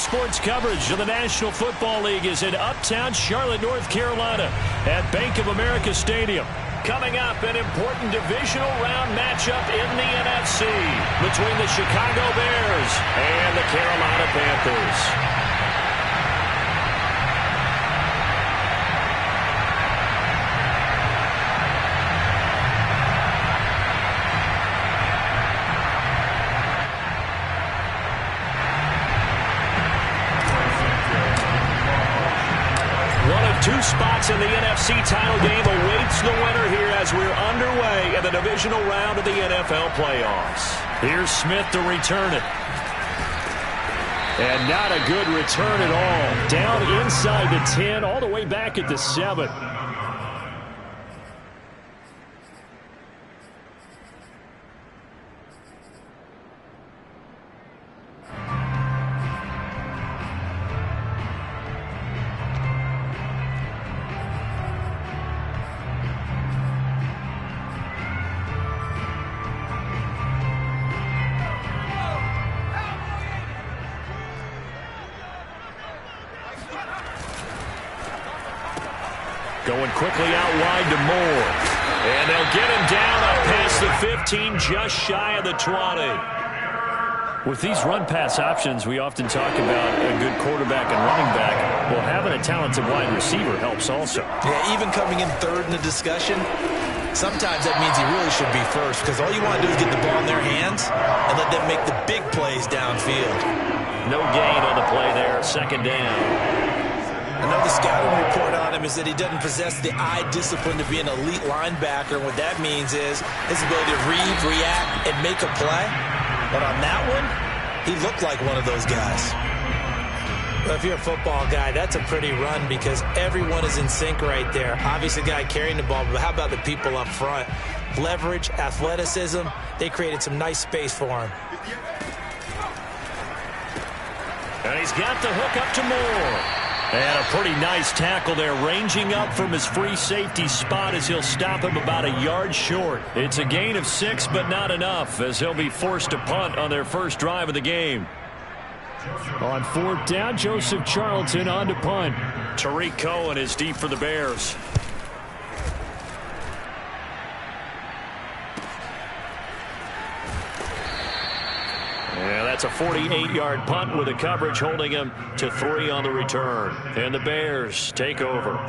sports coverage of the National Football League is in uptown Charlotte, North Carolina at Bank of America Stadium. Coming up, an important divisional round matchup in the NFC between the Chicago Bears and the Carolina Panthers. Two spots in the NFC title game awaits the winner here as we're underway in the divisional round of the NFL playoffs. Here's Smith to return it. And not a good return at all. Down inside the 10, all the way back at the 7. Going quickly out wide to Moore. And they'll get him down up past the 15, just shy of the 20. With these run-pass options, we often talk about a good quarterback and running back. Well, having a talented wide receiver helps also. Yeah, even coming in third in the discussion, sometimes that means he really should be first, because all you want to do is get the ball in their hands and let them make the big plays downfield. No gain on the play there, second down. Another scouting report on him is that he doesn't possess the eye discipline to be an elite linebacker. And what that means is his ability to read, react, and make a play. But on that one, he looked like one of those guys. Well, if you're a football guy, that's a pretty run because everyone is in sync right there. Obviously, the guy carrying the ball, but how about the people up front? Leverage, athleticism, they created some nice space for him. And he's got the hook up to Moore. And a pretty nice tackle there, ranging up from his free safety spot as he'll stop him about a yard short. It's a gain of 6, but not enough, as he'll be forced to punt on their first drive of the game. On fourth down, Joseph Charlton on to punt. Tariq Cohen is deep for the Bears. Yeah, that's a 48-yard punt with the coverage holding him to 3 on the return. And the Bears take over.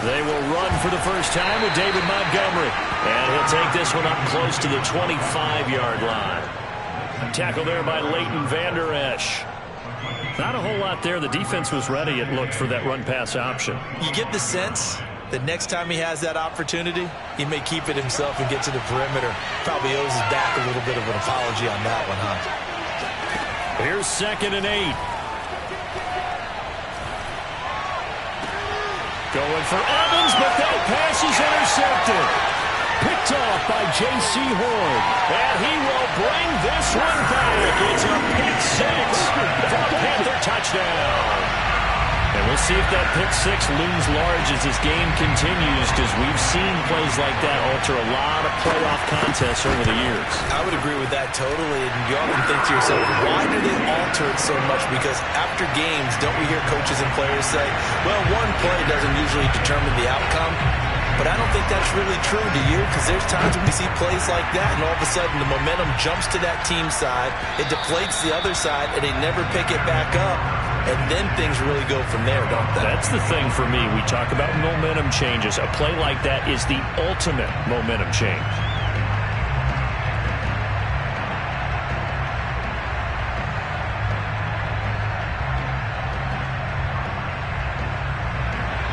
They will run for the first time with David Montgomery. And he'll take this one up close to the 25-yard line. Tackle there by Leighton Vander Esch. Not a whole lot there. The defense was ready, it looked, for that run-pass option. You get the sense that next time he has that opportunity, he may keep it himself and get to the perimeter. Probably owes his back a little bit of an apology on that one, huh? Here's 2nd and 8. Going for Evans, but that pass is intercepted. Picked off by J.C. Horn. And he will bring this one back. It's a pick 6 for a Panther touchdown. And we'll see if that pick 6 looms large as this game continues, because we've seen plays like that alter a lot of playoff contests over the years. I would agree with that totally. And you often think to yourself, why did it alter it so much? Because after games, don't we hear coaches and players say, well, one play doesn't usually determine the outcome? But I don't think that's really true, do you? Because there's times when we see plays like that, and all of a sudden the momentum jumps to that team side, it deflates the other side, and they never pick it back up. And then things really go from there, don't they? That's the thing for me. We talk about momentum changes. A play like that is the ultimate momentum change.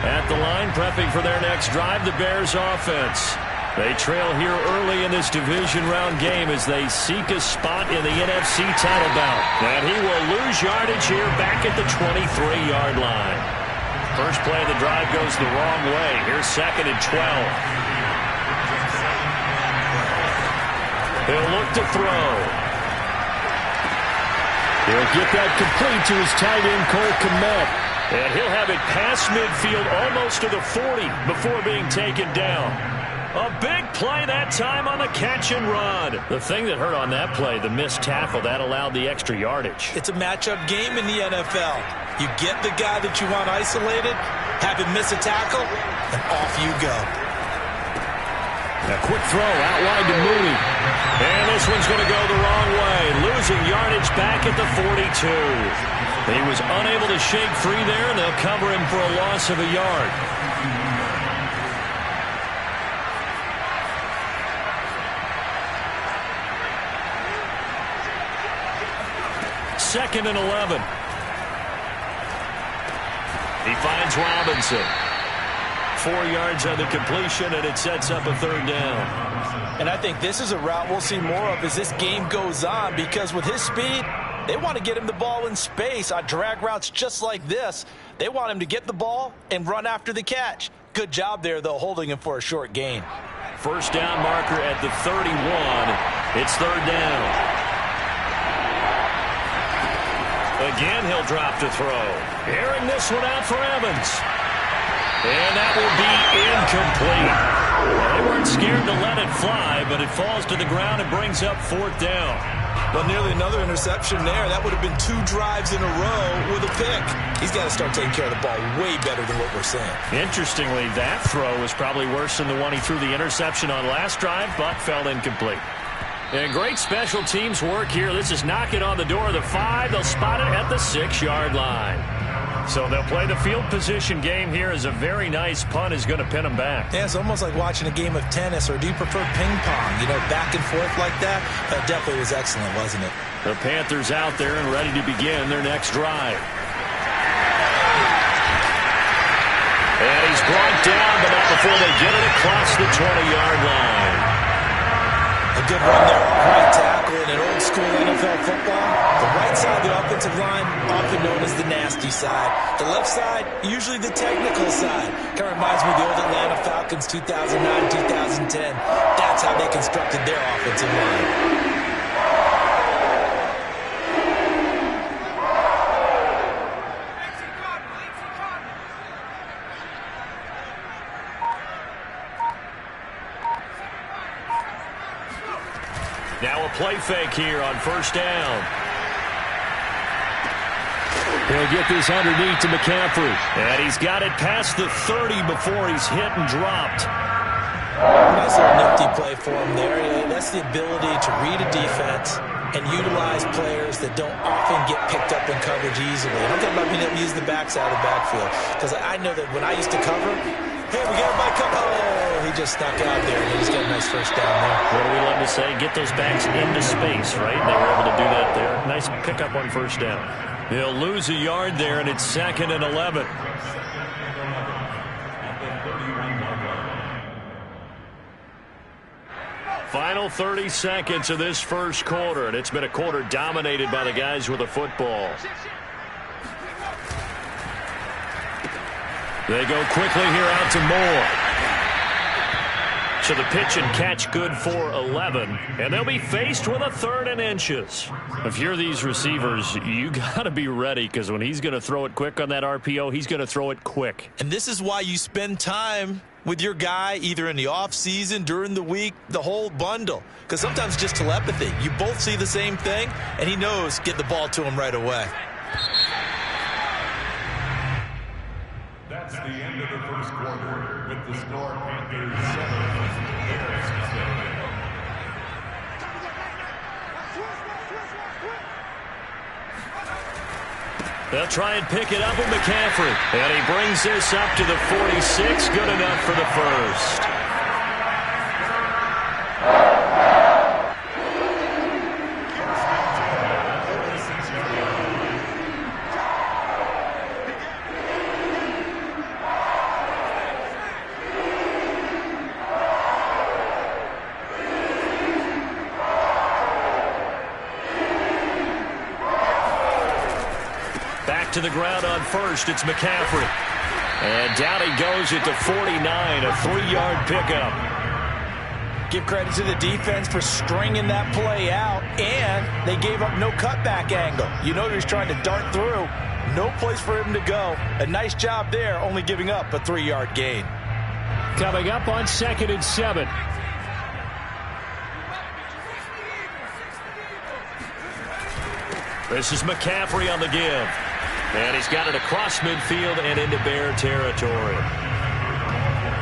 At the line, prepping for their next drive, the Bears offense. They trail here early in this division round game as they seek a spot in the NFC title bout. And he will lose yardage here back at the 23-yard line. First play of the drive goes the wrong way. Here's 2nd and 12. He'll look to throw. He'll get that complete to his tight end, Cole Kmet. And he'll have it past midfield almost to the 40 before being taken down. A big play that time on the catch and run. The thing that hurt on that play, the missed tackle, that allowed the extra yardage. It's a matchup game in the NFL. You get the guy that you want isolated, have him miss a tackle, and off you go. A quick throw out wide to Mooney. And this one's going to go the wrong way. Losing yardage back at the 42. He was unable to shake free there, and they'll cover him for a loss of a yard. Second and 11. He finds Robinson. 4 yards on the completion, and it sets up a third down. And I think this is a route we'll see more of as this game goes on, because with his speed, they want to get him the ball in space on drag routes just like this. They want him to get the ball and run after the catch. Good job there, though, holding him for a short gain. First down marker at the 31. It's third down. Again, he'll drop to throw. Airing this one out for Evans. And that will be incomplete. Well, they weren't scared to let it fly, but it falls to the ground and brings up fourth down. Well, nearly another interception there. That would have been 2 drives in a row with a pick. He's got to start taking care of the ball way better than what we're seeing. Interestingly, that throw was probably worse than the one he threw the interception on last drive, but fell incomplete. And great special teams work here. This is knocking on the door of the 5. They'll spot it at the 6-yard line. So they'll play the field position game here as a very nice punt is going to pin them back. Yeah, it's almost like watching a game of tennis, or do you prefer ping pong? You know, back and forth like that? That definitely was excellent, wasn't it? The Panthers out there and ready to begin their next drive. And he's brought down, but not before they get it across the 20-yard line. A good run there off right tackle in an old-school NFL football. The right side of the offensive line, often known as the nasty side. The left side, usually the technical side. Kind of reminds me of the old Atlanta Falcons 2009, 2010. That's how they constructed their offensive line. Now a play fake here on first down. He'll get this underneath to McCaffrey. And he's got it past the 30 before he's hit and dropped. Nice little nifty play for him there. That's the ability to read a defense and utilize players that don't often get picked up in coverage easily. I'm talking about being able to use the backside of the backfield. Because I know that when I used to cover, hey, we got my cover. Oh, he just snuck out there, and he's got a nice first down there. What do we love to say? Get those backs into space, right? And they were able to do that there. Nice pickup on first down. He'll lose a yard there, and it's second and 11. Final 30 seconds of this first quarter, and it's been a quarter dominated by the guys with the football. They go quickly here out to Moore. So the pitch and catch good for 11, and they'll be faced with a 3rd and inches. If you're these receivers, you got to be ready, because when he's going to throw it quick on that RPO, he's going to throw it quick. And this is why you spend time with your guy either in the offseason, during the week, the whole bundle. Because sometimes just telepathy. You both see the same thing, and he knows get the ball to him right away. That's the end of the first quarter with the score Panthers 7, Bears 7. They'll try and pick it up with McCaffrey. And he brings this up to the 46. Good enough for the first. To the ground on first, it's McCaffrey. And down he goes at the 49, a 3-yard pickup. Give credit to the defense for stringing that play out, and they gave up no cutback angle. You know he's trying to dart through. no place for him to go. A nice job there, only giving up a 3-yard gain. Coming up on 2nd and 7. This is McCaffrey on the give. And he's got it across midfield and into Bear territory.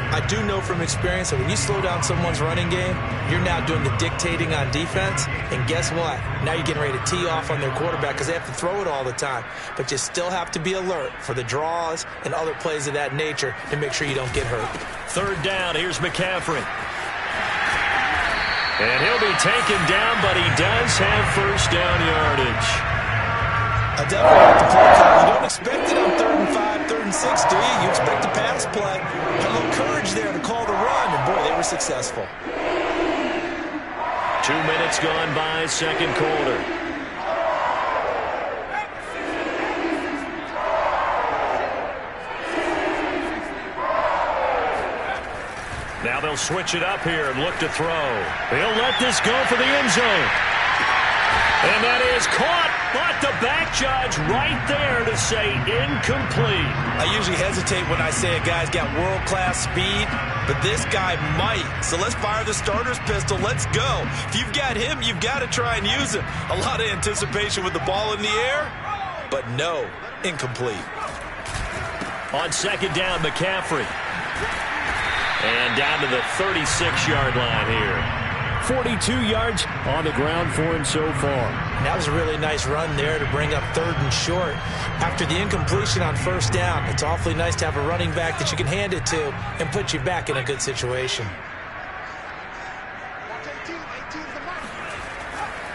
I do know from experience that when you slow down someone's running game, you're now doing the dictating on defense. And guess what? Now you're getting ready to tee off on their quarterback because they have to throw it all the time. But you still have to be alert for the draws and other plays of that nature to make sure you don't get hurt. 3rd down. Here's McCaffrey. And he'll be taken down, but he does have first down yardage. I definitely like the play call. You don't expect it on 3rd and 5, 3rd and 6, do you? You expect a pass play. Had a little courage there to call the run, and boy, they were successful. 2 minutes gone by, 2nd quarter. Now they'll switch it up here and look to throw. He'll let this go for the end zone. And that is caught, but the back judge right there to say incomplete. I usually hesitate when I say a guy's got world-class speed, but this guy might. So let's fire the starter's pistol. Let's go. If you've got him, you've got to try and use him. A lot of anticipation with the ball in the air, but no, incomplete. On 2nd down, McCaffrey. And down to the 36-yard line here. 42 yards on the ground for him so far. And that was a really nice run there to bring up 3rd and short. After the incompletion on 1st down, it's awfully nice to have a running back that you can hand it to and put you back in a good situation.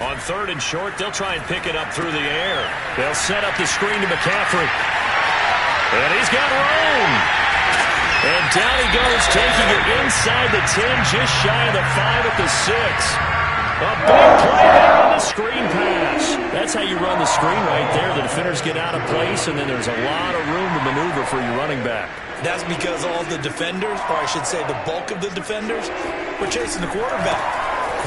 On 3rd and short, they'll try and pick it up through the air. They'll set up the screen to McCaffrey. And he's got room. And down he goes, taking it inside the 10, just shy of the 5 at the 6. A big play there on the screen pass. That's how you run the screen right there. The defenders get out of place, and then there's a lot of room to maneuver for your running back. That's because all the defenders, or I should say the bulk of the defenders, were chasing the quarterback.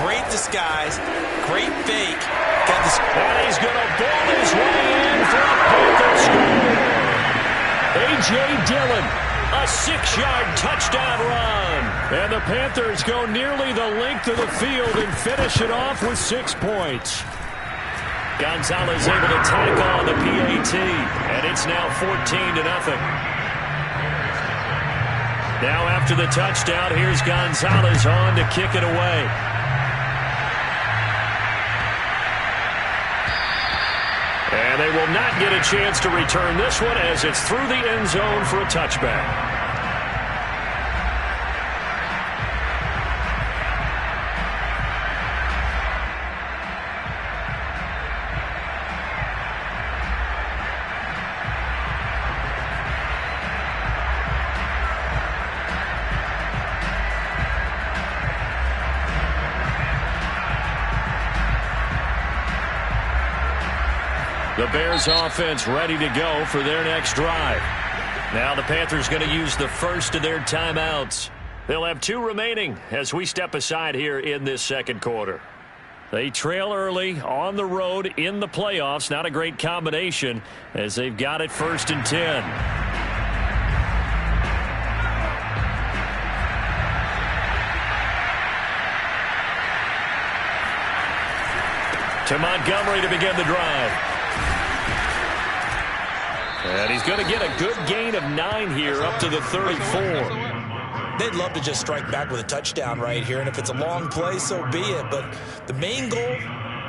Great disguise, great fake. And he's going to ball his way in for a Panther score. A.J. Dillon. A 6-yard touchdown run. And the Panthers go nearly the length of the field and finish it off with 6 points. Gonzalez able to tack on the PAT. And it's now 14-0. Now after the touchdown, here's Gonzalez on to kick it away. And they will not get a chance to return this one as it's through the end zone for a touchback. The Bears offense ready to go for their next drive. Now the Panthers going to use the first of their timeouts. They'll have 2 remaining as we step aside here in this 2nd quarter. They trail early on the road in the playoffs. Not a great combination as they've got it 1st and 10. To Montgomery to begin the drive. And he's going to get a good gain of 9 here up to the 34. They'd love to just strike back with a touchdown right here, and if it's a long play, so be it. But the main goal,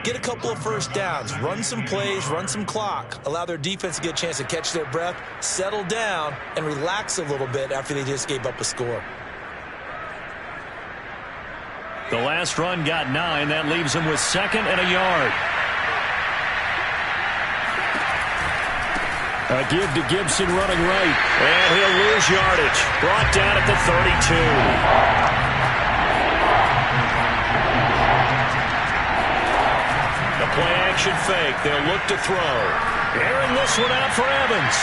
get a couple of first downs, run some plays, run some clock, allow their defense to get a chance to catch their breath, settle down, and relax a little bit after they just gave up a score. The last run got 9. That leaves him with 2nd and a yard. A give to Gibson running right. And he'll lose yardage. Brought down at the 32. The play action fake. They'll look to throw. Airing this one out for Evans.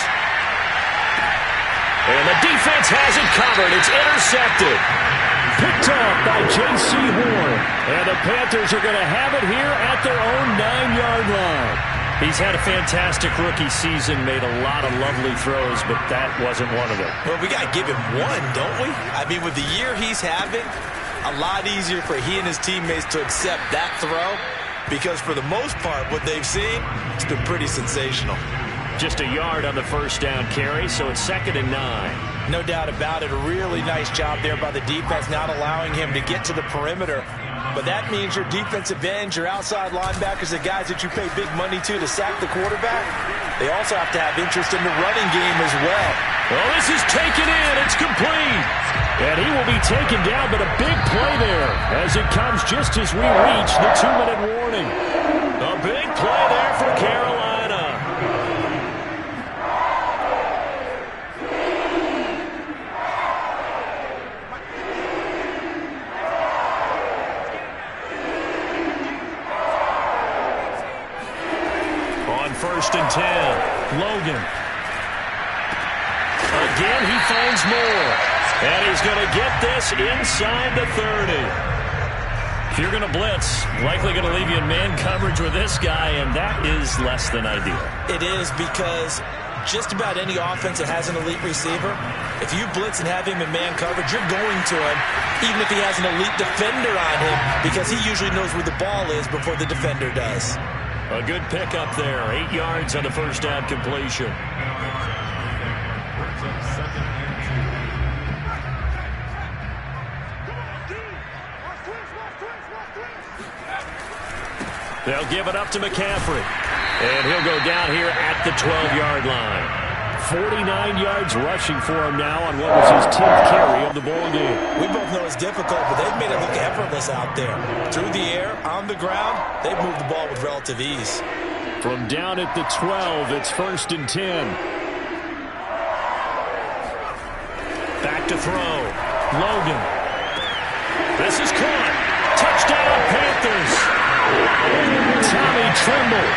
And the defense has it covered. It's intercepted. Picked off by J.C. Horn. And the Panthers are going to have it here at their own 9-yard line. He's had a fantastic rookie season, made a lot of lovely throws, but that wasn't one of them. Well, we got to give him one, don't we? I mean, with the year he's having, a lot easier for he and his teammates to accept that throw, because for the most part, what they've seen, it's been pretty sensational. Just a yard on the first down carry, so it's 2nd and 9. No doubt about it. A really nice job there by the defense, not allowing him to get to the perimeter. But that means your defensive ends, your outside linebackers, the guys that you pay big money to sack the quarterback, they also have to have interest in the running game as well. Well, this is taken in. It's complete. And he will be taken down, but a big play there as it comes just as we reach the 2-minute warning. A big play there for Carolina. First and 10. Logan. Again, he finds more. And he's going to get this inside the 30. If you're going to blitz, likely going to leave you in man coverage with this guy, and that is less than ideal. It is, because just about any offense that has an elite receiver, if you blitz and have him in man coverage, you're going to him, even if he has an elite defender on him, because he usually knows where the ball is before the defender does. A good pickup there. 8 yards on the first down completion. They'll give it up to McCaffrey. And he'll go down here at the 12-yard line. 49 yards rushing for him now on what was his 10th carry of the ball game. We both know it's difficult, but they've made it look effortless out there. Through the air, on the ground, they've moved the ball with relative ease. From down at the 12, it's 1st and 10. Back to throw. Logan. This is caught. Touchdown, Panthers. Tommy Tremble.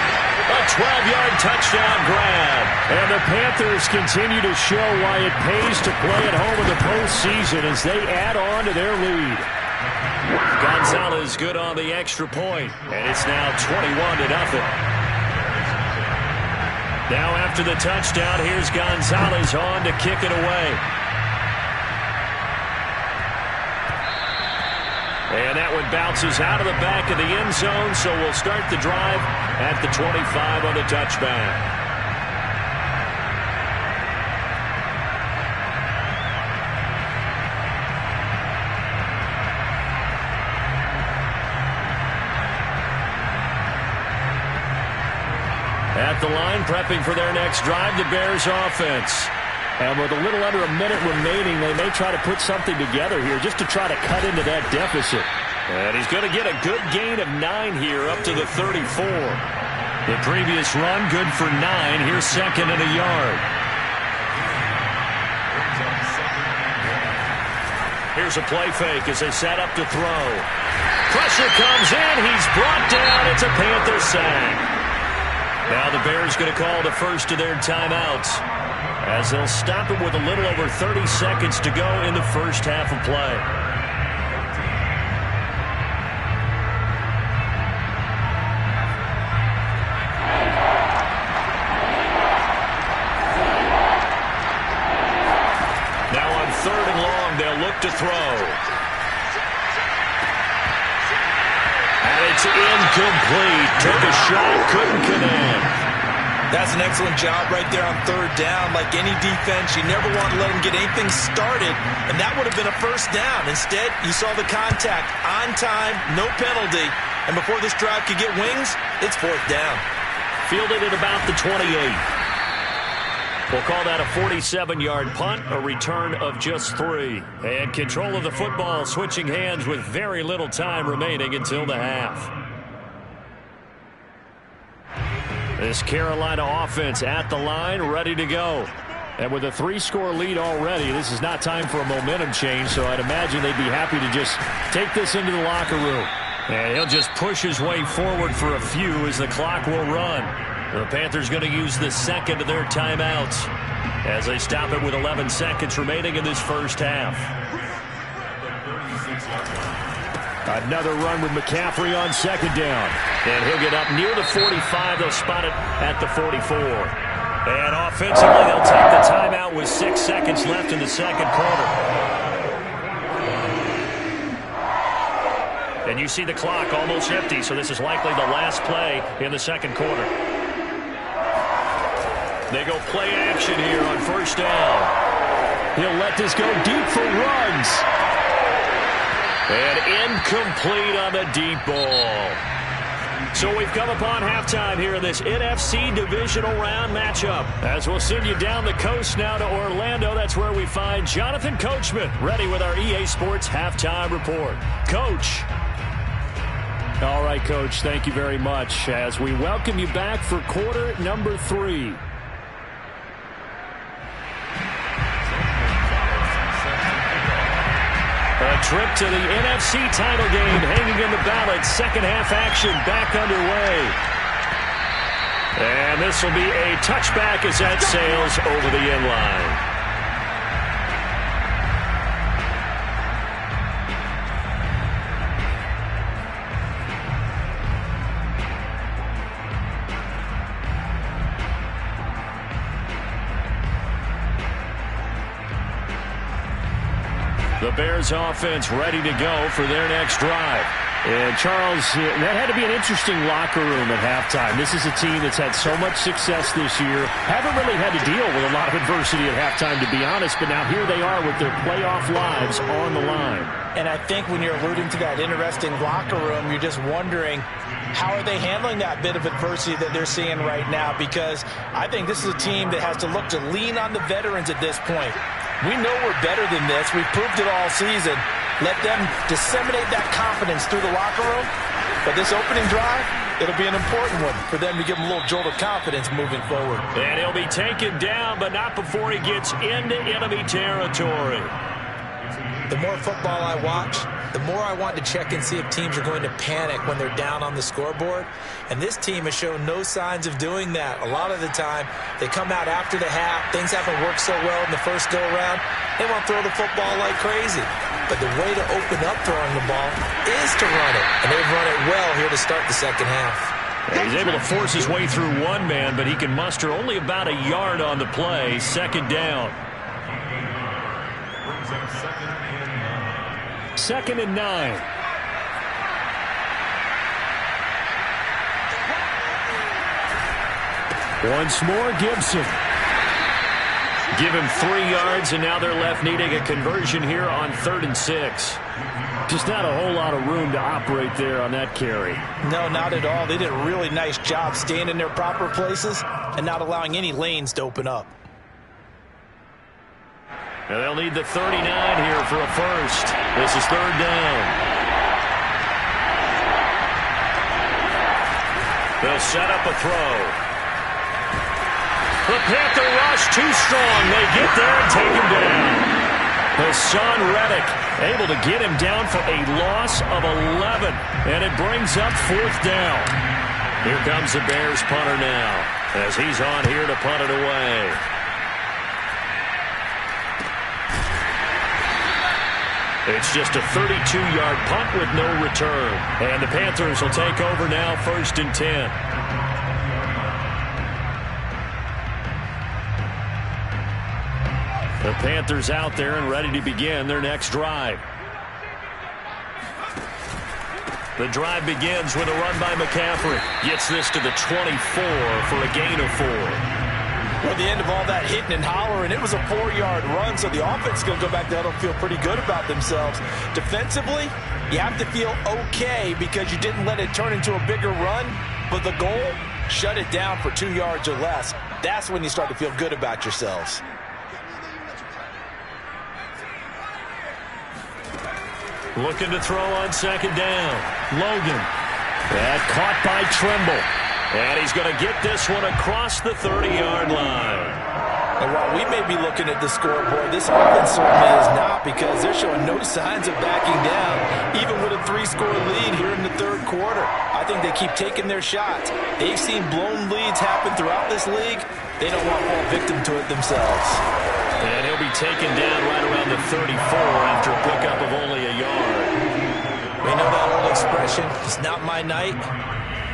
A 12-yard touchdown grab. And the Panthers continue to show why it pays to play at home in the postseason as they add on to their lead. Gonzalez good on the extra point, and it's now 21-0. Now after the touchdown, here's Gonzalez on to kick it away. And that one bounces out of the back of the end zone, so we'll start the drive at the 25 on the touchback. At the line, prepping for their next drive, the Bears offense. And with a little under a minute remaining, they may try to put something together here just to try to cut into that deficit. And he's going to get a good gain of 9 here up to the 34. The previous run, good for 9. Here's 2nd and a yard. Here's a play fake as they set up to throw. Pressure comes in. He's brought down. It's a Panther sack. Now the Bears going to call the first of their timeouts as they'll stop it with a little over 30 seconds to go in the first half of play. Now on 3rd and long, they'll look to throw. And it's incomplete. Took a shot, couldn't connect. That's an excellent job right there on 3rd down. Like any defense, you never want to let them get anything started, and that would have been a first down. Instead, you saw the contact on time, no penalty, and before this drive could get wings, it's 4th down. Fielded at about the 28. We'll call that a 47-yard punt, a return of just 3. And control of the football switching hands with very little time remaining until the half. This Carolina offense at the line, ready to go. And with a 3-score lead already, this is not time for a momentum change, so I'd imagine they'd be happy to just take this into the locker room. And he'll just push his way forward for a few as the clock will run. The Panthers going to use the 2nd of their timeouts as they stop it with 11 seconds remaining in this first half. Another run with McCaffrey on second down. And he'll get up near the 45. They'll spot it at the 44. And offensively, they'll take the timeout with 6 seconds left in the second quarter. And you see the clock almost empty, so this is likely the last play in the second quarter. They go play action here on first down. He'll let this go deep for runs. And incomplete on the deep ball. So we've come upon halftime here in this NFC divisional round matchup. As we'll send you down the coast now to Orlando, that's where we find Jonathan Coachman ready with our EA Sports halftime report. Coach. All right, Coach, thank you very much as we welcome you back for quarter number 3. A trip to the NFC title game hanging in the balance. Second half action back underway. And this will be a touchback as that sails over the end line. The Bears offense ready to go for their next drive. And, Charles, that had to be an interesting locker room at halftime. This is a team that's had so much success this year. Haven't really had to deal with a lot of adversity at halftime, to be honest. But now here they are with their playoff lives on the line. And I think when you're alluding to that interesting locker room, you're just wondering, how are they handling that bit of adversity that they're seeing right now? Because I think this is a team that has to look to lean on the veterans at this point. We know we're better than this. We've proved it all season. Let them disseminate that confidence through the locker room. But this opening drive, it'll be an important one for them to give them a little jolt of confidence moving forward. And he'll be taken down, but not before he gets into enemy territory. The more football I watch, the more I want to check and see if teams are going to panic when they're down on the scoreboard. And this team has shown no signs of doing that. A lot of the time, they come out after the half. Things haven't worked so well in the first go-around. They want to throw the football like crazy. But the way to open up throwing the ball is to run it. And they've run it well here to start the second half. Yeah, he's able to force his way through one man, but he can muster only about a yard on the play. Second down. Second and 9. Once more, Gibson. Give him 3 yards, and now they're left needing a conversion here on 3rd and 6. Just not a whole lot of room to operate there on that carry. No, not at all. They did a really nice job staying in their proper places and not allowing any lanes to open up. And they'll need the 39 here for a first. This is 3rd down. They'll set up a throw. The Panther rush too strong. They get there and take him down. Hassan Reddick able to get him down for a loss of 11. And it brings up 4th down. Here comes the Bears punter now as he's on here to punt it away. It's just a 32-yard punt with no return. And the Panthers will take over now, 1st and 10. The Panthers out there and ready to begin their next drive. The drive begins with a run by McCaffrey. Gets this to the 24 for a gain of 4. Well, the end of all that hitting and hollering, it was a 4-yard run, so the offense is going to go back down and feel pretty good about themselves. Defensively, you have to feel okay because you didn't let it turn into a bigger run, but the goal, shut it down for 2 yards or less. That's when you start to feel good about yourselves. Looking to throw on second down. Logan. That caught by Tremble. And he's going to get this one across the 30-yard line. And while we may be looking at the scoreboard, this offense certainly is not, because they're showing no signs of backing down, even with a 3-score lead here in the 3rd quarter. I think they keep taking their shots. They've seen blown leads happen throughout this league. They don't want to fall victim to it themselves. And he'll be taken down right around the 34 after a pickup of only a yard. you know that old expression, it's not my night?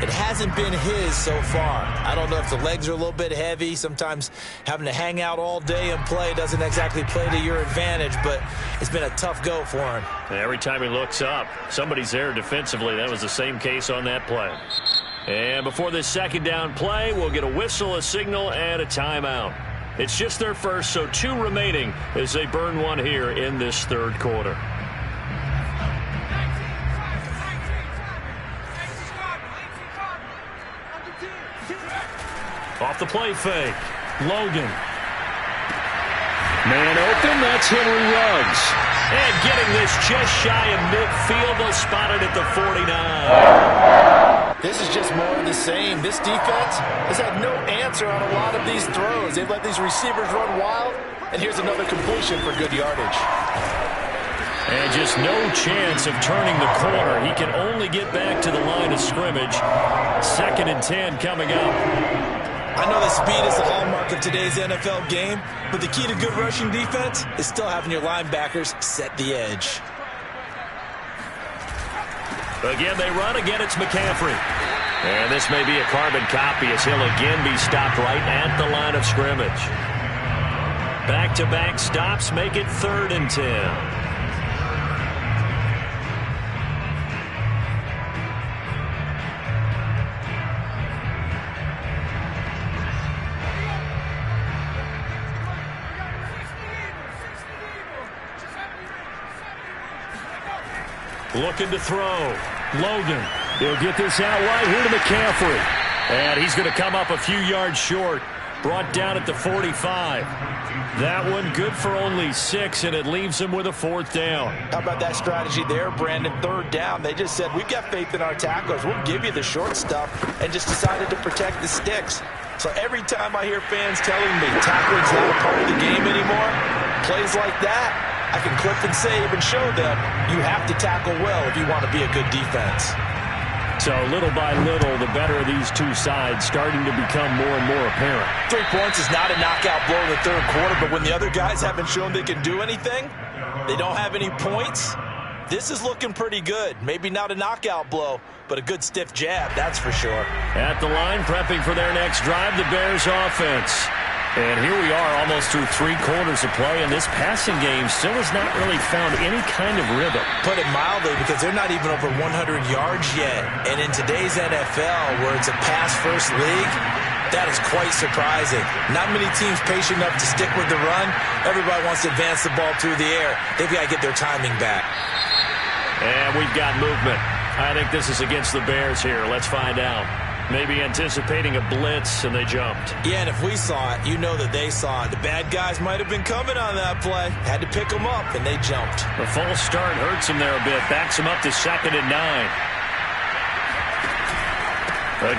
It hasn't been his so far. I don't know if the legs are a little bit heavy. Sometimes having to hang out all day and play doesn't exactly play to your advantage, but it's been a tough go for him. Every time he looks up, somebody's there defensively. That was the same case on that play. And before this second down play, we'll get a whistle, a signal, and a timeout. It's just their first, so 2 remaining as they burn one here in this third quarter. Off the play fake. Logan. Man open, that's Henry Ruggs. And getting this just shy of midfield, they'll spot it at the 49. This is just more of the same. This defense has had no answer on a lot of these throws. They've let these receivers run wild, and here's another completion for good yardage. And just no chance of turning the corner. He can only get back to the line of scrimmage. 2nd and 10 coming up. I know that speed is the hallmark of today's NFL game, but the key to good rushing defense is still having your linebackers set the edge. Again, they run. Again, it's McCaffrey. And this may be a carbon copy as he'll again be stopped right at the line of scrimmage. Back-to-back stops make it 3rd and 10. Looking to throw. Logan. He'll get this out wide here to McCaffrey. And he's going to come up a few yards short. Brought down at the 45. That one good for only 6, and it leaves him with a 4th down. How about that strategy there, Brandon? 3rd down. They just said, we've got faith in our tacklers. We'll give you the short stuff, and just decided to protect the sticks. So every time I hear fans telling me tackling's not a part of the game anymore, plays like that, I can clip and save and show them you have to tackle well if you want to be a good defense. So little by little, the better of these two sides starting to become more and more apparent. 3 points is not a knockout blow in the third quarter, but when the other guys haven't shown they can do anything, they don't have any points, this is looking pretty good. Maybe not a knockout blow, but a good stiff jab, that's for sure. At the line, prepping for their next drive, the Bears offense. And here we are almost through 3 quarters of play, and this passing game still has not really found any kind of rhythm. Put it mildly, because they're not even over 100 yards yet. And in today's NFL, where it's a pass-first league, that is quite surprising. Not many teams patient enough to stick with the run. Everybody wants to advance the ball through the air. They've got to get their timing back. And we've got movement. I think this is against the Bears here. Let's find out. Maybe anticipating a blitz, and they jumped. Yeah, and if we saw it, you know that they saw it. The bad guys might have been coming on that play. Had to pick them up, and they jumped. The false start hurts him there a bit. Backs him up to 2nd and 9.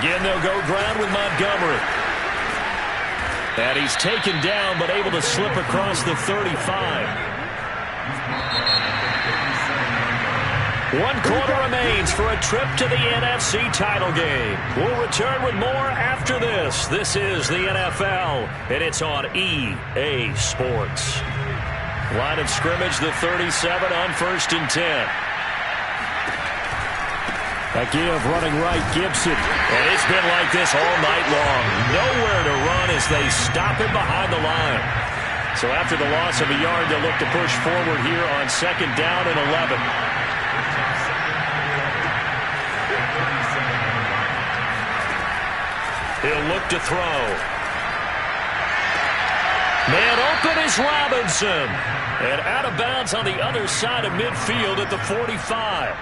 Again, they'll go ground with Montgomery. And he's taken down, but able to slip across the 35. 1 quarter remains for a trip to the NFC title game. We'll return with more after this. This is the NFL, and it's on EA Sports. Line of scrimmage, the 37 on 1st and 10. A give running right, Gibson. And it's been like this all night long. Nowhere to run as they stop him behind the line. So after the loss of a yard, they'll look to push forward here on 2nd down and 11. He'll look to throw. Man open is Robinson. And out of bounds on the other side of midfield at the 45.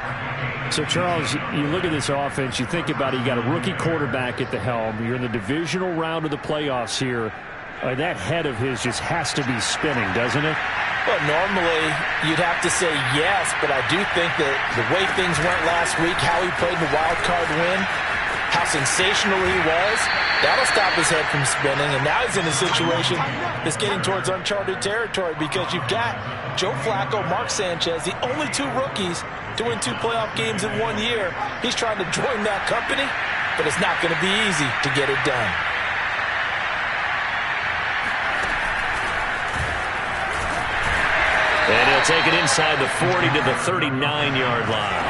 So, Charles, you look at this offense, you think about it, you got a rookie quarterback at the helm. You're in the divisional round of the playoffs here. That head of his just has to be spinning, doesn't it? Well, normally you'd have to say yes, but I do think that the way things went last week, how he played in the wild card win, how sensational he was, that'll stop his head from spinning. And now he's in a situation that's getting towards uncharted territory because you've got Joe Flacco, Mark Sanchez, the only 2 rookies to win 2 playoff games in 1 year. He's trying to join that company, but it's not going to be easy to get it done. And he'll take it inside the 40 to the 39-yard line.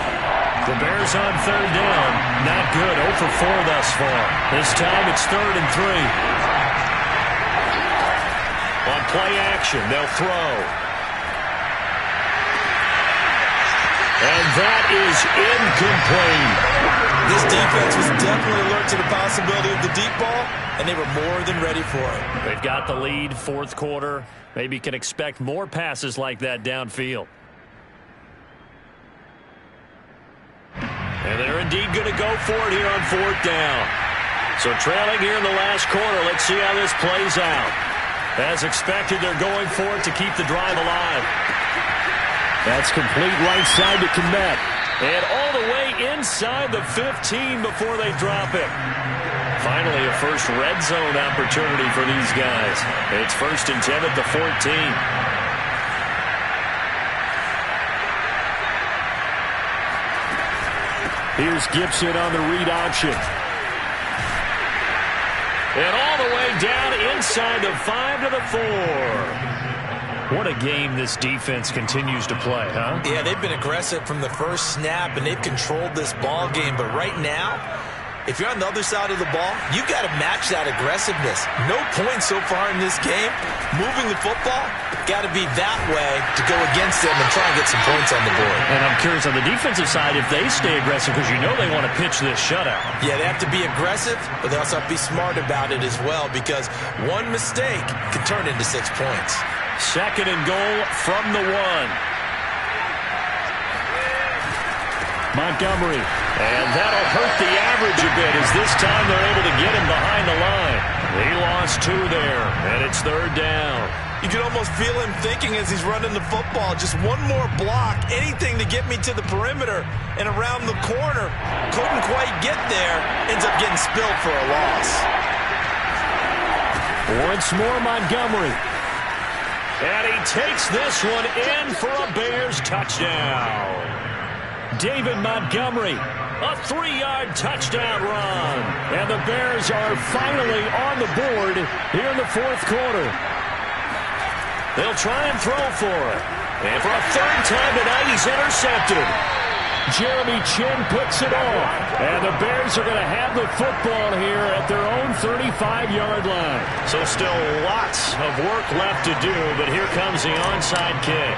The Bears on third down. Not good. 0 for 4 thus far. This time it's 3rd and 3. On play action, they'll throw. And that is incomplete. This defense was definitely alert to the possibility of the deep ball, and they were more than ready for it. They've got the lead, fourth quarter. Maybe can expect more passes like that downfield. And they're indeed going to go for it here on 4th down. So trailing here in the last quarter, let's see how this plays out. As expected, they're going for it to keep the drive alive. That's complete right side to Kmet. And all the way inside the 15 before they drop it. Finally, a first red zone opportunity for these guys. It's 1st and 10 at the 14. Here's Gibson on the read option. And all the way down inside the 5 to the 4. What a game this defense continues to play, huh? Yeah, they've been aggressive from the first snap, and they've controlled this ball game. But right now, if you're on the other side of the ball, you got to match that aggressiveness. No points so far in this game. Moving the football, got to be that way to go against them and try and get some points on the board. And I'm curious on the defensive side if they stay aggressive, because you know they want to pitch this shutout. Yeah, they have to be aggressive, but they also have to be smart about it as well, because one mistake can turn into 6 points. 2nd and goal from the 1. Montgomery. And that'll hurt the average a bit as this time they're able to get him behind the line. He lost 2 there, and it's 3rd down. You can almost feel him thinking as he's running the football, just one more block, anything to get me to the perimeter and around the corner. Couldn't quite get there, ends up getting spilled for a loss. Once more Montgomery. And he takes this one in for a Bears touchdown. David Montgomery, a 3-yard touchdown run. And the Bears are finally on the board here in the 4th quarter. They'll try and throw for it. And for a 3rd time tonight, he's intercepted. Jeremy Chin picks it off. And the Bears are going to have the football here at their own 35-yard line. So still lots of work left to do, but here comes the onside kick.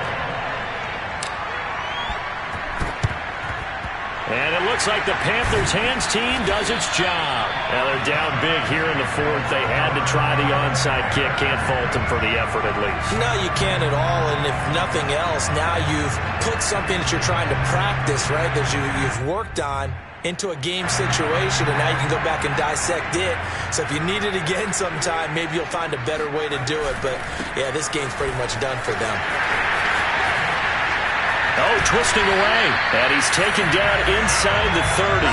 And it looks like the Panthers' hands team does its job. Now they're down big here in the 4th. They had to try the onside kick. Can't fault them for the effort at least. No, you can't at all. And if nothing else, now you've put something that you're trying to practice, right, that you've worked on into a game situation, and now you can go back and dissect it. So if you need it again sometime, maybe you'll find a better way to do it. But, yeah, this game's pretty much done for them. Oh, twisting away. And he's taken down inside the 30.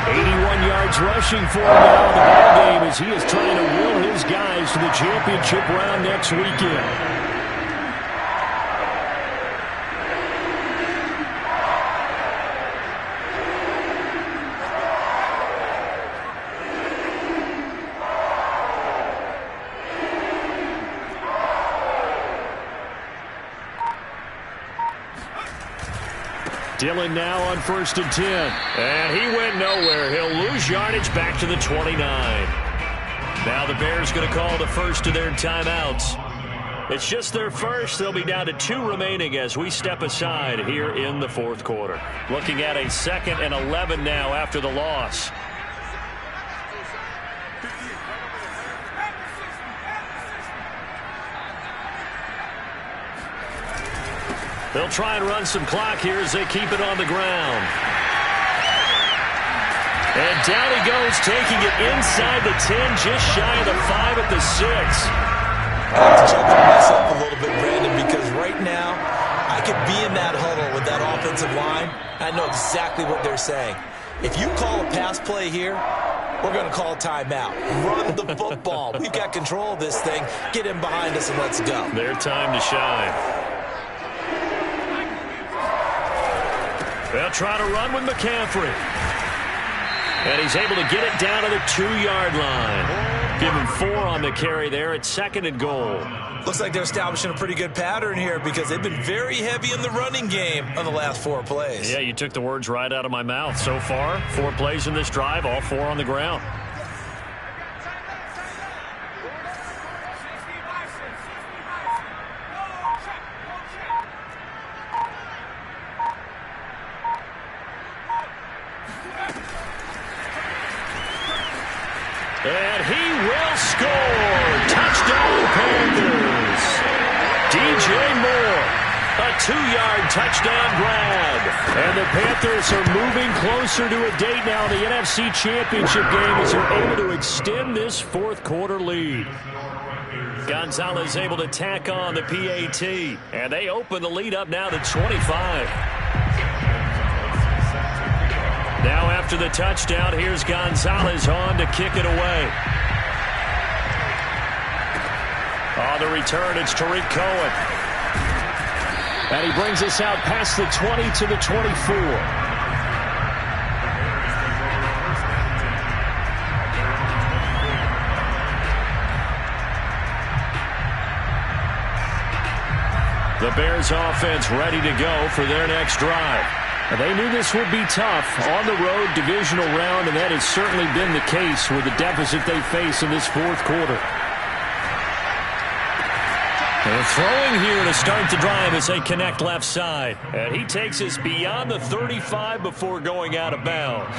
81 yards rushing for him now in the ball game as he is trying to will his guys to the championship round next weekend. Dillon now on 1st and 10. And he went nowhere. He'll lose yardage back to the 29. Now the Bears going to call the first of their timeouts. It's just their first. They'll be down to 2 remaining as we step aside here in the 4th quarter. Looking at a 2nd and 11 now after the loss. They'll try and run some clock here as they keep it on the ground. And down he goes, taking it inside the 10, just shy of the 5 at the 6. I have to check on myself a little bit, Brandon, because right now I could be in that huddle with that offensive line. I know exactly what they're saying. If you call a pass play here, we're going to call timeout. Run the football. We've got control of this thing. Get in behind us and let's go. Their time to shine. They'll try to run with McCaffrey. And he's able to get it down to the 2-yard line. Give him 4 on the carry there at 2nd and goal. Looks like they're establishing a pretty good pattern here because they've been very heavy in the running game on the last 4 plays. Yeah, you took the words right out of my mouth. So far, 4 plays in this drive, all 4 on the ground. And he will score. Touchdown, Panthers. DJ Moore, a 2-yard touchdown grab. And the Panthers are moving closer to a date now in the NFC Championship game as they're able to extend this 4th quarter lead. Gonzalez able to tack on the PAT, and they open the lead up now to 25. Now after the touchdown, here's Gonzalez on to kick it away. On the return, it's Tariq Cohen. And he brings us out past the 20 to the 24. The Bears offense ready to go for their next drive. They knew this would be tough on the road divisional round, and that has certainly been the case with the deficit they face in this 4th quarter. They're throwing here to start the drive as they connect left side. And he takes us beyond the 35 before going out of bounds.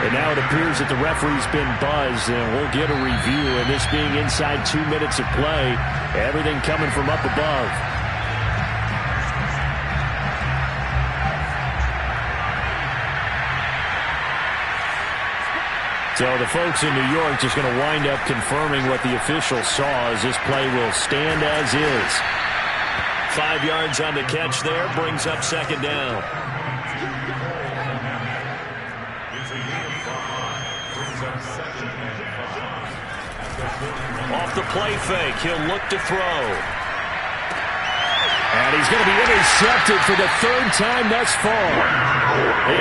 And now it appears that the referee's been buzzed, and we'll get a review. And this being inside 2 minutes of play, everything coming from up above. So the folks in New York just going to wind up confirming what the official saw as this play will stand as is. 5 yards on the catch there, brings up 2nd down. Off the play fake, he'll look to throw. And he's going to be intercepted for the 3rd time thus far.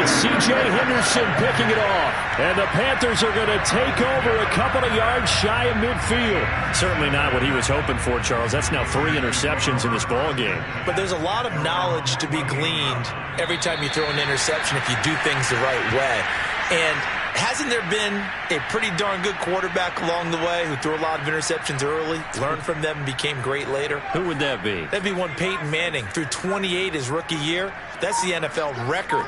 It's C.J. Henderson picking it off. And the Panthers are going to take over a couple of yards shy of midfield. Certainly not what he was hoping for, Charles. That's now 3 interceptions in this ball game. But there's a lot of knowledge to be gleaned every time you throw an interception if you do things the right way. And hasn't there been a pretty darn good quarterback along the way who threw a lot of interceptions early, learned from them, and became great later? Who would that be? That'd be one Peyton Manning. Threw 28 his rookie year. That's the NFL record